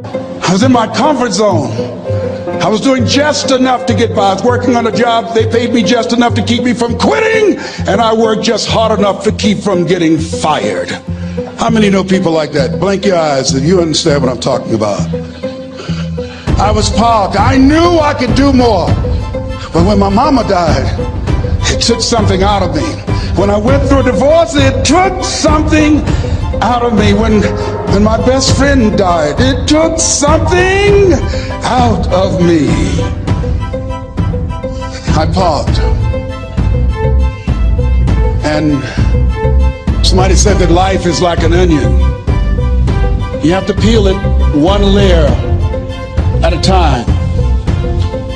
I was in my comfort zone. I was doing just enough to get by. I was working on a job. They paid me just enough to keep me from quitting, and I worked just hard enough to keep from getting fired. How many know people like that? Blink your eyes if you understand what I'm talking about. I was parked. I knew I could do more. But when my mama died, it took something out of me. When I went through a divorce, it took something out of me. When my best friend died, it took something out of me. I parked. And somebody said that life is like an onion. You have to peel it one layer at a time.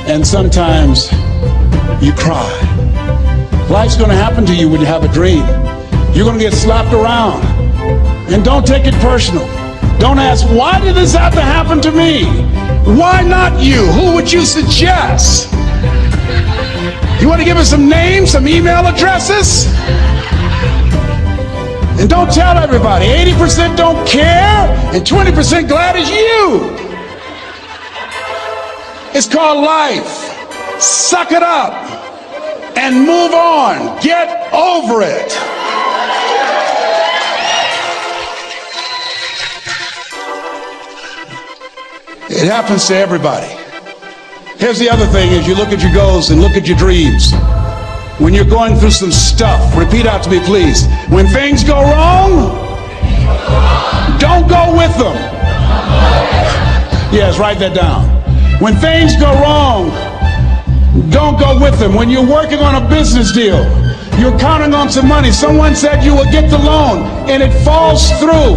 And sometimes you cry. Life's going to happen to you when you have a dream. You're going to get slapped around. And don't take it personal. Don't ask, why did this have to happen to me? Why not you? Who would you suggest? You want to give us some names, some email addresses? And don't tell everybody. 80% don't care, and 20% glad it's you. It's called life. Suck it up and move on. Get over it. It happens to everybody. Here's the other thing: is you look at your goals and look at your dreams. When you're going through some stuff, repeat out to me, please. When things go wrong, don't go with them. Yes, write that down. When things go wrong, don't go with them. When you're working on a business deal, you're counting on some money. Someone said you will get the loan, and it falls through.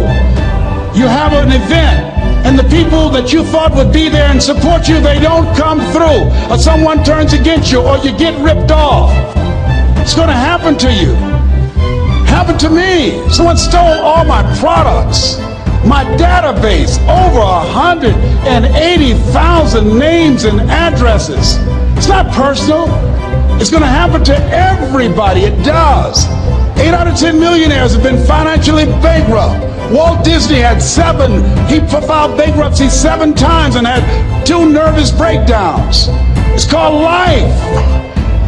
You have an event, and the people that you thought would be there and support you, they don't come through. Or someone turns against you, or you get ripped off. It's going to happen to you. Happened to me. Someone stole all my products. My database, over 180,000 names and addresses. It's not personal. It's going to happen to everybody. It does. 8 out of 10 millionaires have been financially bankrupt. Walt Disney had 7. He filed bankruptcy 7 times and had 2 nervous breakdowns. It's called life.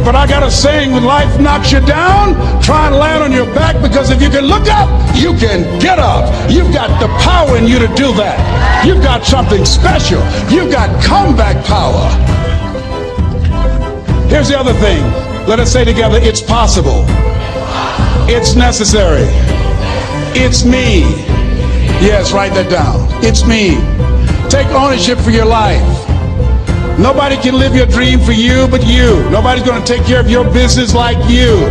But I got a saying: when life knocks you down, try and land on your back, because if you can look up, you can get up. You've got the power in you to do that. You've got something special. You've got comeback power. Here's the other thing. Let us say together, it's possible. It's necessary. It's me. Yes, write that down. It's me. Take ownership for your life. Nobody can live your dream for you but you. Nobody's going to take care of your business like you.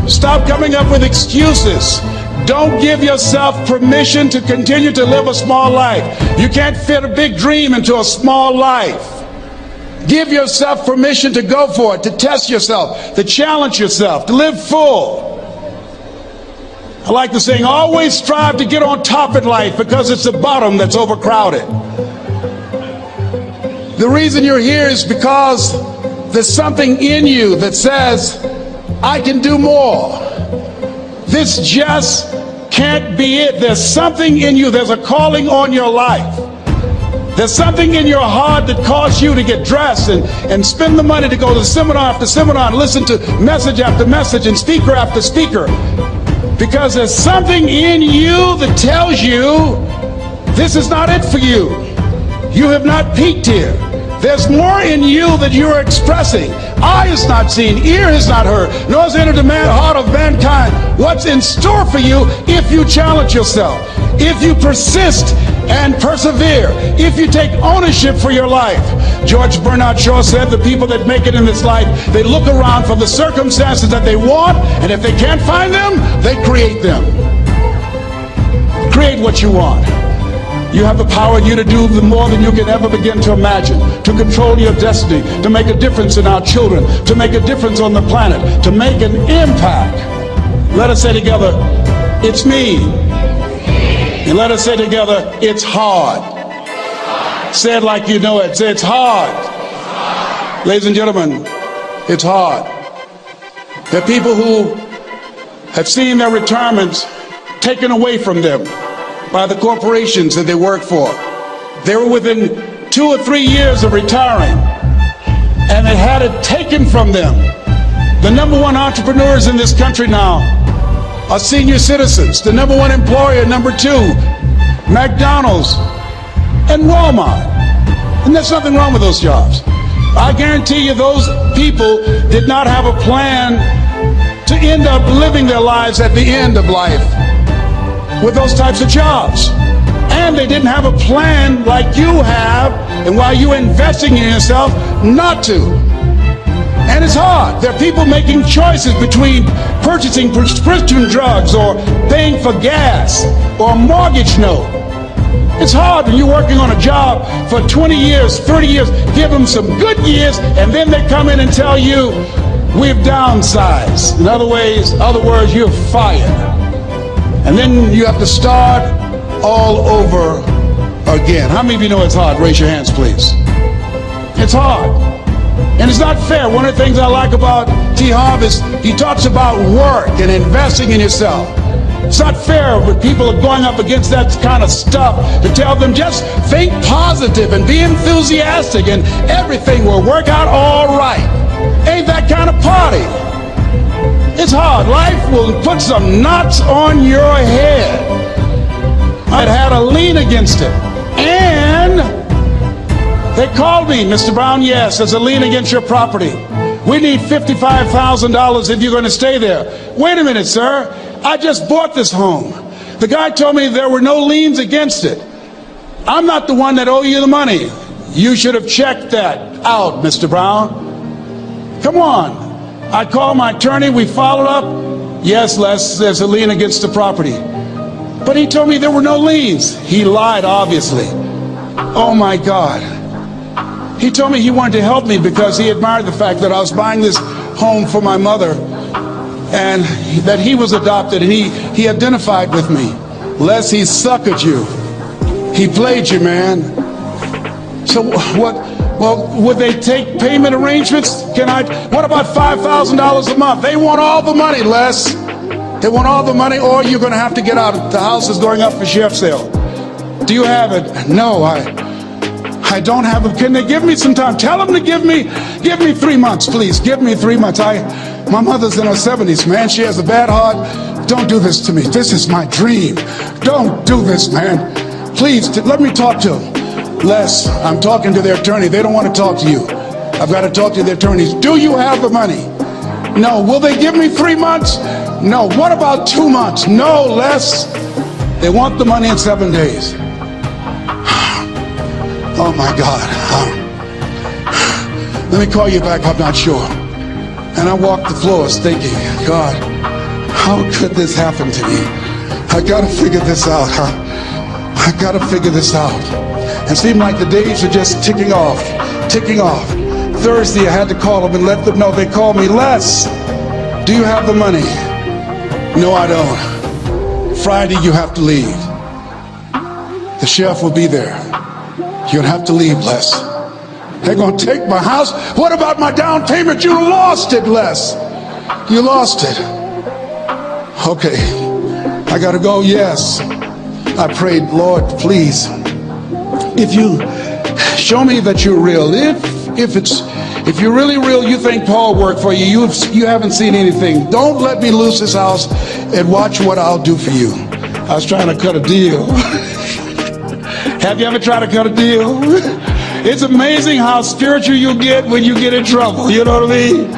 Stop coming up with excuses. Don't give yourself permission to continue to live a small life. You can't fit a big dream into a small life. Give yourself permission to go for it, to test yourself, to challenge yourself, to live full. I like the saying, always strive to get on top in life, because it's the bottom that's overcrowded. The reason you're here is because there's something in you that says, I can do more. This just can't be it. There's something in you. There's a calling on your life. There's something in your heart that caused you to get dressed and spend the money to go to seminar after seminar and listen to message after message and speaker after speaker. Because there's something in you that tells you this is not it for you. You have not peaked here. There's more in you that you're expressing. Eye has not seen, ear has not heard, nor has entered the heart of mankind what's in store for you if you challenge yourself, if you persist and persevere, if you take ownership for your life. George Bernard Shaw said the people that make it in this life, they look around for the circumstances that they want, and if they can't find them, they create them. Create what you want. You have the power in you to do more than you can ever begin to imagine, to control your destiny, to make a difference in our children, to make a difference on the planet, to make an impact. Let us say together, it's me. And let us say together, it's hard. Say it like you know it. Say, it's hard. Ladies and gentlemen, it's hard. There are people who have seen their retirements taken away from them by the corporations that they work for. They were within 2 or 3 years of retiring, and they had it taken from them. The number one entrepreneurs in this country now are senior citizens. The number one employer, number 2, McDonald's and Walmart. And there's nothing wrong with those jobs. I guarantee you those people did not have a plan to end up living their lives at the end of life with those types of jobs. And they didn't have a plan like you have, and while you're investing in yourself, not to. And it's hard. There are people making choices between purchasing prescription drugs or paying for gas or a mortgage note. It's hard when you're working on a job for 20 years, 30 years, give them some good years, and then they come in and tell you, we've downsized. In other words, you're fired. And then you have to start all over again. How many of you know it's hard? Raise your hands, please. It's hard. And it's not fair. One of the things I like about T. Harv is he talks about work and investing in yourself. It's not fair when people are going up against that kind of stuff to tell them just think positive and be enthusiastic and everything will work out all right. Ain't that kind of party. It's hard. Life will put some knots on your head. I had a lien against it. And they called me, Mr. Brown, yes, there's a lien against your property. We need $55,000 if you're going to stay there. Wait a minute, sir. I just bought this home. The guy told me there were no liens against it. I'm not the one that owe you the money. You should have checked that out, Mr. Brown. Come on. I called my attorney. We followed up. Yes, Les, there's a lien against the property. But he told me there were no liens. He lied, obviously. Oh, my God. He told me he wanted to help me because he admired the fact that I was buying this home for my mother and that he was adopted, and he identified with me. Les, he suckered you. He played you, man. So what? Well, would they take payment arrangements? What about $5,000 a month? They want all the money, Les. They want all the money, or you're going to have to get out. The house is going up for sheriff's sale. Do you have it? No, I don't have it. Can they give me some time? Tell them to give me 3 months, please. Give me 3 months. My mother's in her 70s, man. She has a bad heart. Don't do this to me. This is my dream. Don't do this, man. Please, let me talk to them. Les, I'm talking to their attorney. They don't want to talk to you. I've got to talk to their attorneys. Do you have the money? No. Will they give me 3 months? No. What about 2 months? No, Les. They want the money in 7 days. Oh, my God. Let me call you back. I'm not sure. And I walked the floors thinking, God, how could this happen to me? I got to figure this out. I got to figure this out. It seemed like the days are just ticking off. Thursday, I had to call them and let them know. They called me, Les, do you have the money? No, I don't. Friday, you have to leave. The sheriff will be there. You're going to have to leave, Les. They're going to take my house. What about my down payment? You lost it, Les. You lost it. Okay. I got to go. Yes. I prayed, Lord, please, if you show me that you're real, if you're really real, you think Paul worked for you, you haven't seen anything. Don't let me lose this house and watch what I'll do for you. I was trying to cut a deal. Have you ever tried to cut a deal? It's amazing how spiritual you get when you get in trouble. You know what I mean?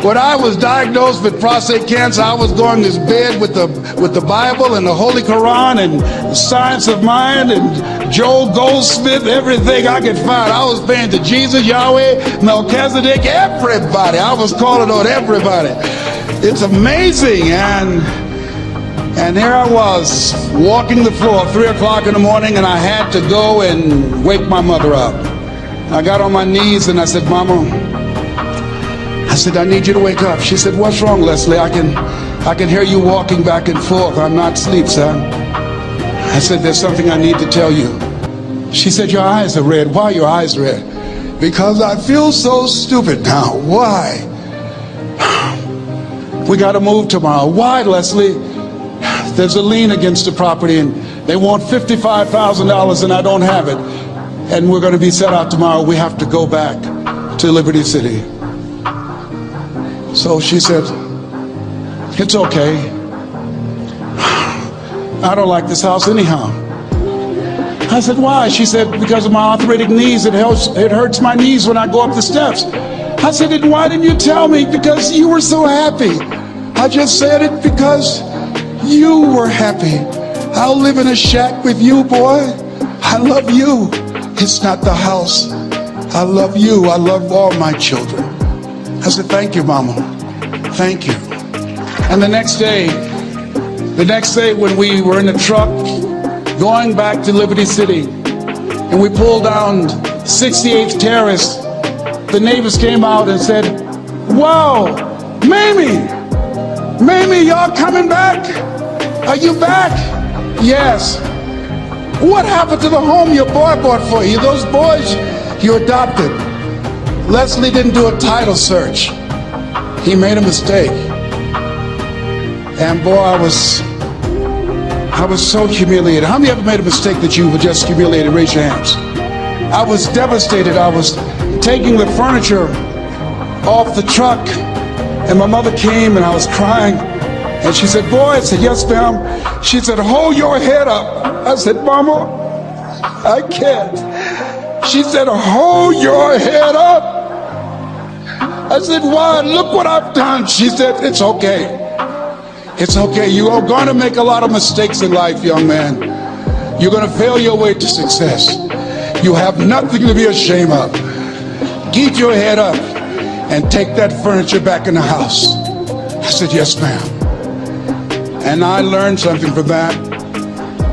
When I was diagnosed with prostate cancer, I was going to bed with the Bible and the Holy Quran and the Science of Mind and Joel Goldsmith, everything I could find. I was praying to Jesus, Yahweh, Melchizedek, everybody. I was calling on everybody. It's amazing. And there I was, walking the floor, 3 o'clock in the morning, and I had to go and wake my mother up. I got on my knees and I said, Mama, I said, I need you to wake up. She said, what's wrong, Wesley? I can hear you walking back and forth. I'm not asleep, son. I said, there's something I need to tell you. She said, your eyes are red. Why are your eyes red? Because I feel so stupid now. Why? We got to move tomorrow. Why, Leslie? There's a lien against the property and they want $55,000 and I don't have it. and we're going to be set out tomorrow. We have to go back to Liberty City. So she said, it's okay. I don't like this house anyhow. I said, why? She said, because of my arthritic knees. It hurts my knees when I go up the steps. I said, then why didn't you tell me? Because you were so happy. I just said it because you were happy. I'll live in a shack with you, boy. I love you. It's not the house. I love you. I love all my children. I said, thank you, Mama. Thank you. And the next day when we were in the truck going back to Liberty City, and we pulled down 68th Terrace, the neighbors came out and said, wow, Mamie, y'all coming back? Are you back? Yes. What happened to the home your boy bought for you? Those boys you adopted. Wesley didn't do a title search. He made a mistake. And boy, I was so humiliated. How many ever made a mistake that you were just humiliated? Raise your hands. I was devastated. I was taking the furniture off the truck, and my mother came and I was crying. And she said, boy, I said, yes, ma'am. She said, hold your head up. I said, Mama, I can't. She said, hold your head up. I said, why? Look what I've done. She said, it's okay. It's okay. You are going to make a lot of mistakes in life, young man. You're going to fail your way to success. You have nothing to be ashamed of. Keep your head up and take that furniture back in the house. I said, yes, ma'am. And I learned something from that.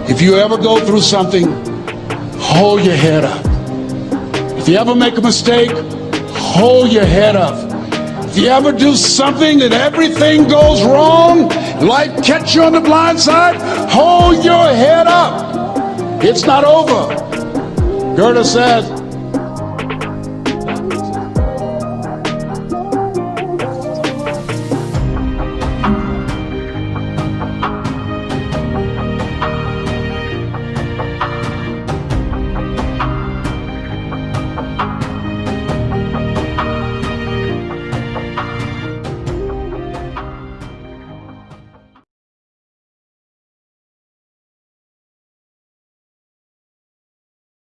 If you ever go through something, hold your head up. If you ever make a mistake, hold your head up. If you ever do something that everything goes wrong, life catch you on the blind side, hold your head up. It's not over. Goethe said,